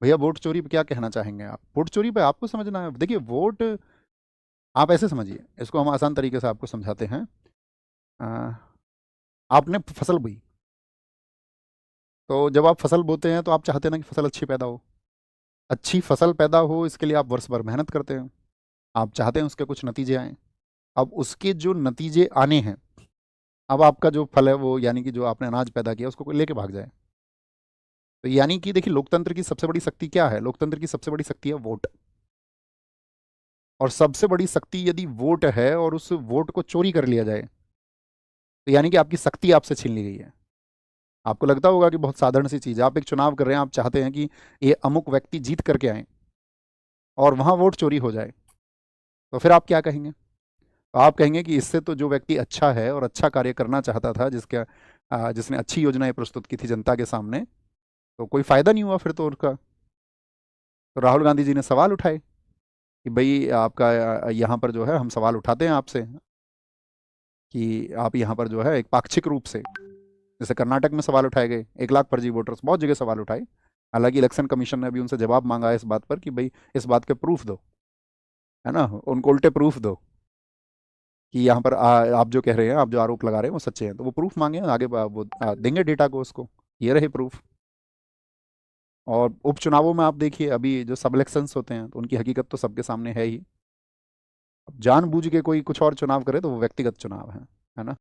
भैया वोट चोरी पे क्या कहना चाहेंगे आप? वोट चोरी पे आपको समझना है। देखिए वोट, आप ऐसे समझिए इसको, हम आसान तरीके से आपको समझाते हैं। अ, आपने फसल बोई, तो जब आप फसल बोते हैं तो आप चाहते हैं ना कि फसल अच्छी पैदा हो। अच्छी फसल पैदा हो इसके लिए आप वर्ष भर मेहनत करते हैं, आप चाहते हैं उसके कुछ नतीजे आए। अब उसके जो नतीजे आने हैं, अब आपका जो फल है वो, यानी कि जो आपने अनाज पैदा किया उसको कोई लेके भाग जाए, तो यानी कि देखिए लोकतंत्र की सबसे बड़ी शक्ति क्या है? लोकतंत्र की सबसे बड़ी शक्ति है वोट। और सबसे बड़ी शक्ति यदि वोट है और उस वोट को चोरी कर लिया जाए, तो यानी कि आपकी शक्ति आपसे छीन ली गई है। आपको लगता होगा कि बहुत साधारण सी चीज़ है, आप एक चुनाव कर रहे हैं, आप चाहते हैं कि ये अमुक व्यक्ति जीत करके आए और वहां वोट चोरी हो जाए, तो फिर आप क्या कहेंगे? तो आप कहेंगे कि इससे तो जो व्यक्ति अच्छा है और अच्छा कार्य करना चाहता था, जिसने अच्छी योजनाएं प्रस्तुत की थी जनता के सामने, तो कोई फायदा नहीं हुआ फिर तो उनका। तो राहुल गांधी जी ने सवाल उठाए कि भाई आपका यहाँ पर जो है, हम सवाल उठाते हैं आपसे कि आप यहाँ पर जो है एक पाक्षिक रूप से, जैसे कर्नाटक में सवाल उठाए गए, 1 लाख फर्जी वोटर्स, बहुत जगह सवाल उठाए। हालांकि इलेक्शन कमीशन ने अभी उनसे जवाब मांगा है इस बात पर कि भाई इस बात के प्रूफ दो, है ना, उनको उल्टे प्रूफ दो कि यहाँ पर आप जो कह रहे हैं, आप जो आरोप लगा रहे हैं वो सच्चे हैं, तो वो प्रूफ मांगे हैं, आगे वो देंगे डेटा को उसको। ये रहे प्रूफ। और उपचुनावों में आप देखिए, अभी जो सब इलेक्शंस होते हैं तो उनकी हकीकत तो सबके सामने है ही। अब जानबूझ के कोई कुछ और चुनाव करे तो वो व्यक्तिगत चुनाव है ना।